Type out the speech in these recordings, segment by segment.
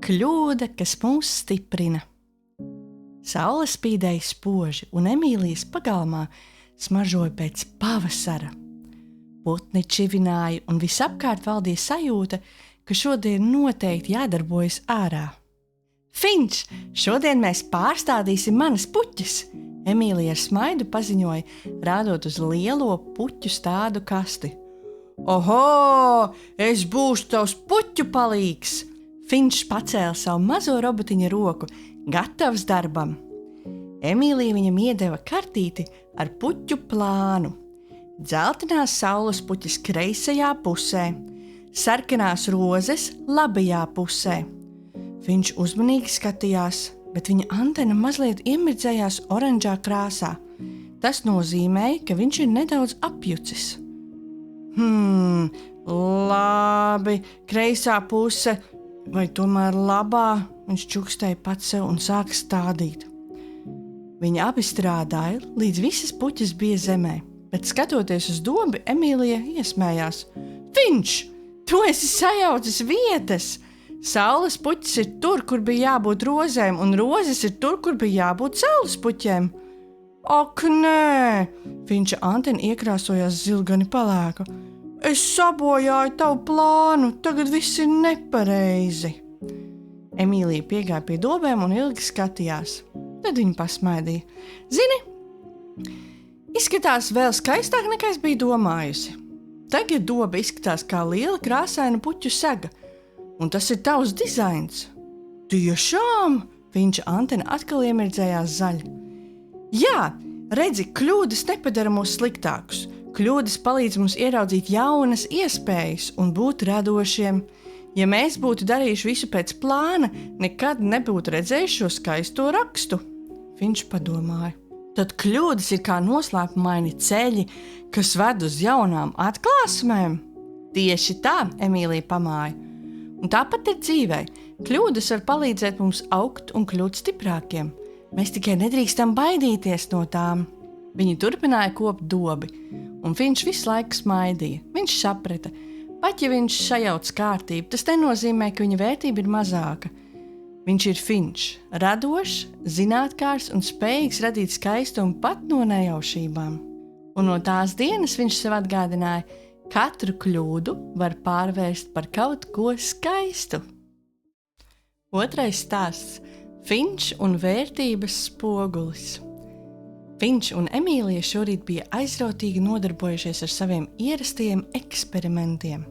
Kļūda, kas mūs stiprina. Saule spīdēja spoži, un Emīlijas pagalmā smaržoja pēc pavasara. Putni čivināja, un visapkārt valdīja sajūta, ka šodien noteikti jādarbojas ārā. Finč, šodien mēs pārstādīsim manas puķes! Emīlija ar smaidu paziņoja, rādot uz lielo puķu stādu kasti. Oho, es būšu tavs puķu palīgs! Finčs pacēla savu mazo robotiņa roku, gatavs darbam. Emīlija viņam iedeva kartīti ar puķu plānu. Dzeltenās saules puķes kreisajā pusē, sarkanās rozes labajā pusē. Viņš uzmanīgi skatījās, bet viņa antena mazliet iemirdzējās oranžā krāsā. Tas nozīmēja, ka viņš ir nedaudz apjucis. Labi, kreisā puse, vai tomēr labā, viņš čukstēja pats sev un sāka stādīt. Viņi abi strādāja, līdz visas puķes bija zemē, bet skatoties uz dobi, Emīlija iesmējās. Finč, tu esi sajaucis vietas! Saules puķes ir tur, kur bija jābūt rozēm, un rozes ir tur, kur bija jābūt saules puķēm. Ak, nē! Finča antena iekrāsojās zilgani palēka. Es sabojāju tavu plānu, tagad viss ir nepareizi. Emīlija piegāja pie dobēm un ilgi skatījās. Tad viņa pasmaidīja. Zini, izskatās vēl skaistāk, nekā es biju domājusi. Tagad doba izskatās kā liela krāsaina puķu sega, un tas ir tavs dizains. Tiešām? Finča antena atkal iemirdzējās zaļa. Jā, redzi, kļūdas nepadara mūs sliktākus. Kļūdas palīdz mums ieraudzīt jaunas iespējas un būt radošiem. Ja mēs būtu darījuši visu pēc plāna, nekad nebūtu redzējuši šo skaisto rakstu. Viņš padomāja. Tad kļūdas ir kā noslēpumaini ceļi, kas ved uz jaunām atklāsmēm. Tieši tā, Emīlija pamāja. Un tāpat ir dzīvē. Kļūdas var palīdzēt mums augt un kļūt stiprākiem. Mēs tikai nedrīkstam baidīties no tām. Viņi turpināja kopt dobi, un viņš visu laiku smaidīja. Viņš saprata, pat ja viņš sajauc kārtību, tas nenozīmē, ka viņa vērtība ir mazāka. Viņš ir Finčs, radošs, zinātkārs un spējīgs radīt skaistumu pat no nejaušībām. Un no tās dienas viņš sev atgādināja, katru kļūdu var pārvērst par kaut ko skaistu. Otrais stāsts – Finčs un vērtības spogulis. Finčs un Emīlija šorīt bija aizrautīgi nodarbojušies ar saviem ierastajiem eksperimentiem.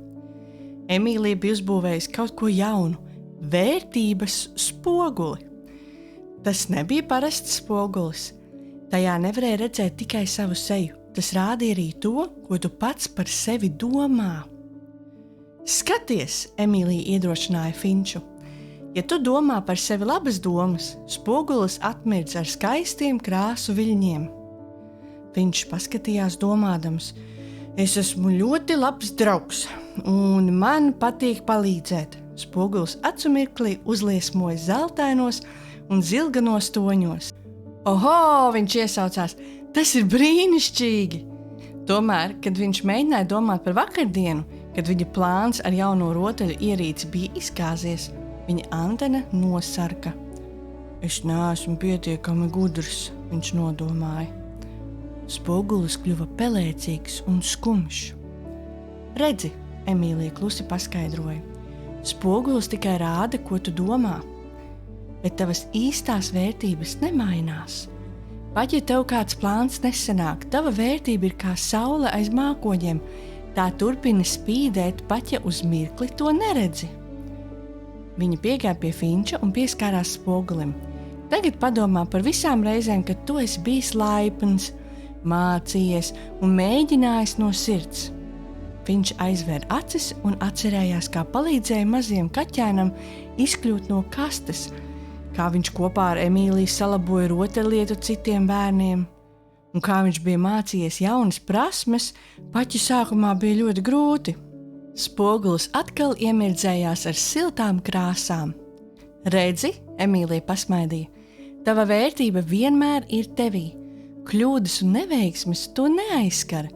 Emīlija bija uzbūvējusi kaut ko jaunu – vērtības spoguli. Tas nebija parasts spogulis. Tajā nevarēja redzēt tikai savu seju. Tas rādīja arī to, ko tu pats par sevi domā. Skaties, Emīlija iedrošināja Finču. Ja tu domā par sevi labas domas, spogulis atmirdz ar skaistiem krāsu viļņiem. Viņš paskatījās domādams, es esmu ļoti labs draugs, un man patīk palīdzēt. Spogulis acu mirklī uzliesmoja zeltainos un zilganos toņos. Oho, viņš iesaucās, tas ir brīnišķīgi! Tomēr, kad viņš mēģināja domāt par vakardienu, kad viņa plāns ar jauno rotaļu ierīci bija izgāzies, viņa antena nosarka. Es neesmu pietiekami gudrs, viņš nodomāja. Spogulis kļuva pelēcīgs un skumjš. Redzi, Emīlija klusi paskaidroja. Spogulis tikai rāda, ko tu domā, bet tavas īstās vērtības nemainās. Pat ja tev kāds plāns nesanāk, tava vērtība ir kā saule aiz mākoņiem. Tā turpina spīdēt, pat ja uz mirkli to neredzi. Viņa piegāja pie Finča un pieskārās spogulim. Tagad padomā par visām reizēm, kad tu esi bijis laipns, mācījies un mēģinājis no sirds. Finčs aizvēra acis un atcerējās, kā palīdzēja mazajam kaķēnam izkļūt no kastes, kā viņš kopā ar Emīliju salaboja rotaļlietu citiem bērniem, un kā viņš bija mācījies jaunas prasmes, pat ja sākumā bija ļoti grūti. Spogulis atkal iemirdzējās ar siltām krāsām. Redzi, Emīlija pasmaidīja, tava vērtība vienmēr ir tevī. Kļūdas un neveiksmes to neaizskara,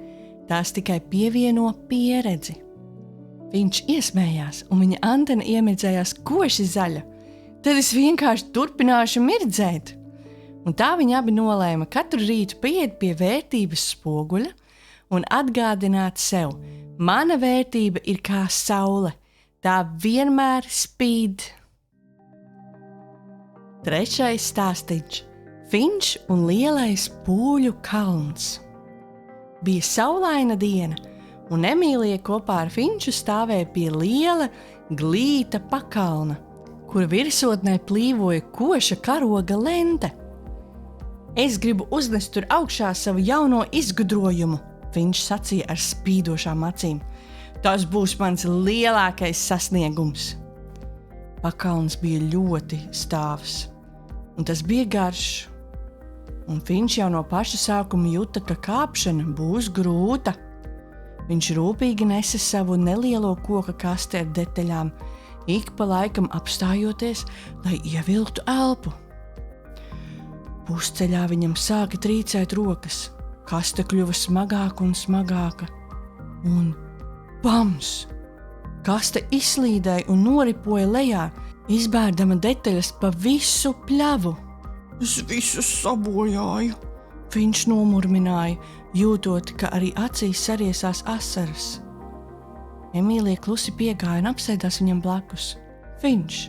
tās tikai pievieno pieredzi. Viņš iesmējās, un viņa antena iemirdzējās koši zaļa. tad es vienkārši turpināšu mirdzēt. Un tā viņi abi nolēma katru rītu pieiet pie vērtības spoguļa un atgādināt sev, mana vērtība ir kā saule, tā vienmēr spīd. Trešais stāstīts – Finčs un lielais pūļu kalns. Bija saulaina diena, un Emīlija kopā ar Finču stāvēja pie liela glīta pakalna, kur virsotnē plīvoja koša karoga lente. Es gribu uznest tur augšā savu jauno izgudrojumu, Finčs sacīja ar spīdošām acīm. Tas būs mans lielākais sasniegums. Pakalns bija ļoti stāvs, un tas bija garš. Un Finčs jau no paša sākuma juta, ka kāpšana būs grūta. Viņš rūpīgi nesa savu nelielo koka kasti ar detaļām, ik pa laikam apstājoties, lai ievilktu elpu. Pusceļā viņam sāka trīcēt rokas, kaste kļuva smagāka un smagāka. Un bams! Kaste izslīdēja un noripoja lejā, izbērdama detaļas pa visu pļavu. Es visu sabojāju, Finčs nomurmināja, jūtot, ka arī acīs sariesās asaras. Emīlija klusi piegāja un apsēdās viņam blakus. Finčs,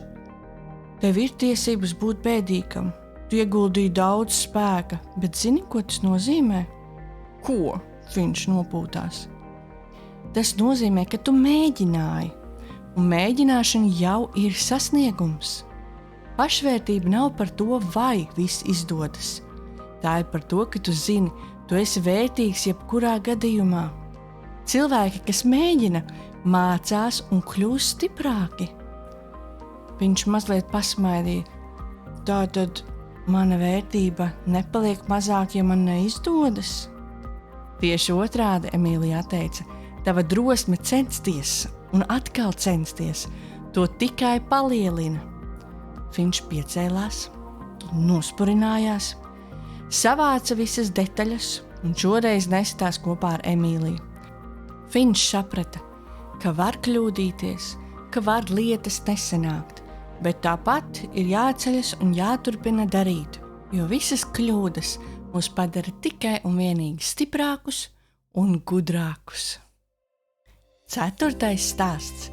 tev ir tiesības būt bēdīgam. Tu ieguldīji daudz spēka, bet zini, ko tas nozīmē? Ko? Finčs nopūtās. Tas nozīmē, ka tu mēģināji, un mēģināšana jau ir sasniegums. Pašvērtība nav par to, vai viss izdodas. Tā ir par to, ka tu zini, tu esi vērtīgs jebkurā gadījumā. Cilvēki, kas mēģina, mācās un kļūst stiprāki. Viņš mazliet pasmaidīja. Tātad mana vērtība nepaliek mazāk, ja man neizdodas? Tieši otrādi, Emīlija teica, tava drosme censties un atkal censties, to tikai palielina. Finčs piecēlās, nospurinājās, savāca visas detaļas un šoreiz nestās kopā ar Emīliju. Finčs saprata, ka var kļūdīties, ka var lietas nesanākt, bet tāpat ir jāceļas un jāturpina darīt, jo visas kļūdas mūs padara tikai un vienīgi stiprākus un gudrākus. Ceturtais stāsts.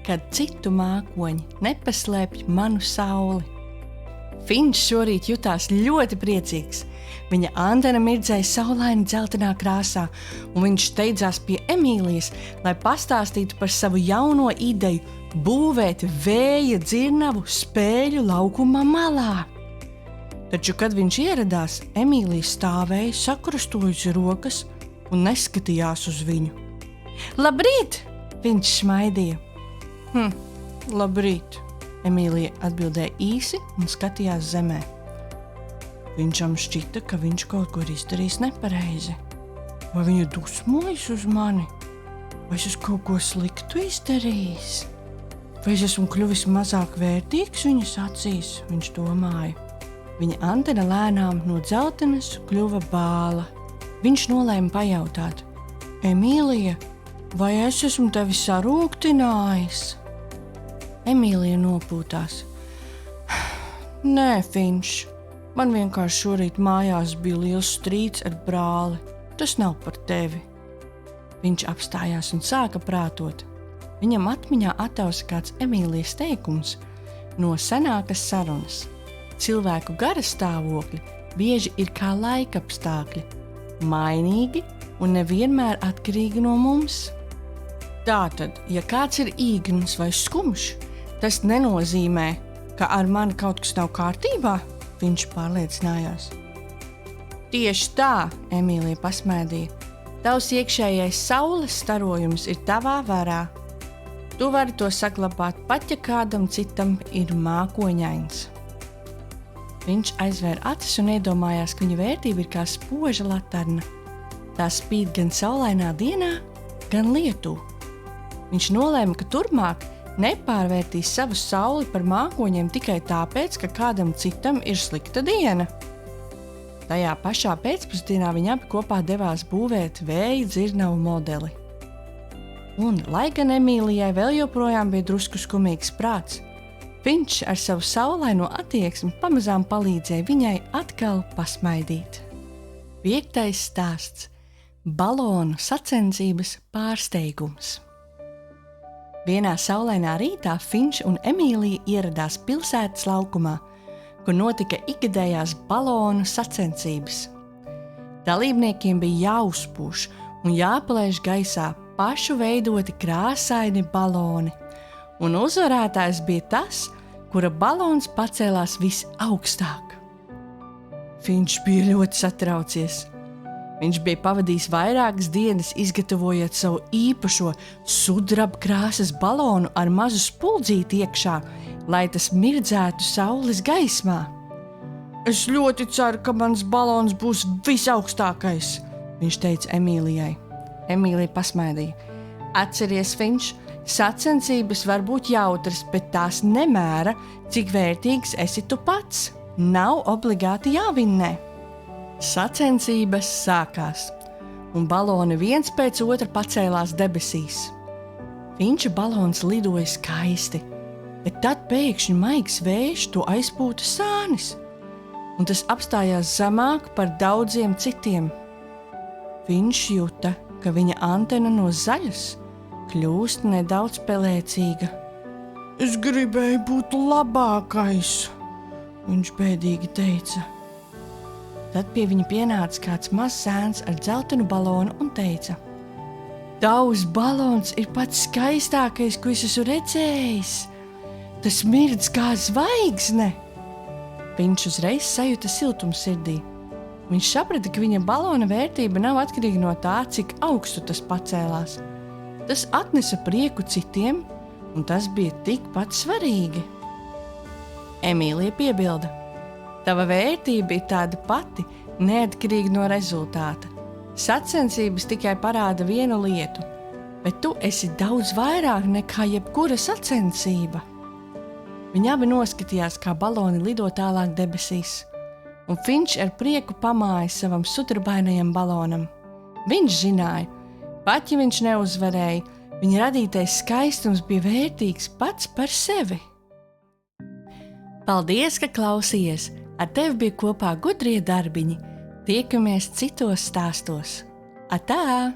Kad citu mākoņi nepaslēpj manu sauli. Finčs šorīt jutās ļoti priecīgs. Viņa antena mirdzēja saulaini dzeltenā krāsā, un viņš steidzās pie Emīlijas, lai pastāstītu par savu jauno ideju būvēt vēja dzirnavu spēļu laukuma malā. Taču, kad viņš ieradās, Emīlija stāvēja, sakrustojusi rokas un neskatījās uz viņu. Labrīt! Viņš smaidīja. Labrīt, Emīlija atbildēja īsi un skatījās zemē. Viņam šķita, ka viņš kaut ko ir izdarījis nepareizi. Vai viņa dusmojas uz mani? Vai es kaut ko sliktu izdarījis? Vai es esmu kļuvis mazāk vērtīgs viņas acīs, viņš domāja. Viņa antena lēnām no dzeltenas kļuva bāla. Viņš nolēma pajautāt. Emīlija, vai es esmu tevi sarūktinājis? Emīlija nopūtās. Nē, Finčs, man vienkārši šorīt mājās bija liels strīds ar brāli. Tas nav par tevi. Viņš apstājās un sāka prātot. Viņam atmiņā attausa kāds Emīlijas teikums no senākas sarunas. Cilvēku garastāvokļi bieži ir kā laikapstākļi, mainīgi un nevienmēr atkarīgi no mums. Tātad, ja kāds ir īgns vai skumjš, tas nenozīmē, ka ar mani kaut kas nav kārtībā, viņš pārliecinājās. Tieši tā, Emīlija pasmēdīja. Tavs iekšējais saules starojums ir tavā varā. Tu vari to saglabāt pat, ja kādam citam ir mākoņains. Viņš aizvēra acis un iedomājās, ka viņa vērtība ir kā spoža laterna. Tā spīd gan saulainā dienā, gan lietū. Viņš nolēma, ka turpmāk nepārvērtīs savu sauli par mākoņiem tikai tāpēc, ka kādam citam ir slikta diena. Tajā pašā pēcpusdienā viņi abi kopā devās būvēt vēja dzirnavu modeli. Un, lai gan Emīlijai vēl joprojām bija drusku skumīgs prāts, Finčs ar savu saulaino attieksmi pamazām palīdzēja viņai atkal pasmaidīt. 5. stāsts – balonu sacensības pārsteigums. Vienā saulainā rītā Finčs un Emīlija ieradās pilsētas laukumā, kur notika ikgadējās balonu sacensības. Dalībniekiem bija jāuzpūš un jāpalaiž gaisā pašu veidoti krāsaini baloni, un uzvarētājs bija tas, kura balons pacēlās visaugstāk. Finčs bija ļoti satraucies. Viņš bija pavadījis vairākas dienas, izgatavojot savu īpašo sudraba krāsas balonu ar mazu spuldzīti iekšā, lai tas mirdzētu saules gaismā. Es ļoti ceru, ka mans balons būs visaugstākais, viņš teica Emīlijai. Emīlija pasmaidīja. Atceries, Finčs, sacensības var būt jautras, bet tās nemēra, cik vērtīgs esi tu pats. Nav obligāti jāvinnē. Sacensības sākās, un baloni viens pēc otra pacēlās debesīs. Finča balons lidoja skaisti, bet tad pēkšņi maigs vējš to aizpūta sānis, un tas apstājās zemāk par daudziem citiem. Finčs jūta, ka viņa antena no zaļas kļūst nedaudz pelēcīga. Es gribēju būt labākais, viņš bēdīgi teica. Tad pie viņa pienāca kāds mazs zēns ar dzeltenu balonu un teica: Tavs balons ir pats skaistākais, ko es esmu redzējis. Tas mirdz kā zvaigzne. Finčs uzreiz sajūta siltumu sirdī. Viņš saprata, ka viņa balona vērtība nav atkarīga no tā, cik augstu tas pacēlās. Tas atnesa prieku citiem, un tas bija tikpat svarīgi. Emīlija piebilda: Tava vērtība ir tāda pati, neatkarīga no rezultāta. Sacensības tikai parāda vienu lietu, bet tu esi daudz vairāk nekā jebkura sacensība. Viņi abi noskatījās, kā baloni lido tālāk debesīs, un Finčs ar prieku pamāja savam sudrabainajam balonam. Viņš zināja, pat ja viņš neuzvarēja, viņa radītais skaistums bija vērtīgs pats par sevi. Paldies, ka klausījies! Ar tevi bija kopā gudrie darbiņi. Tiekamies citos stāstos. Atā!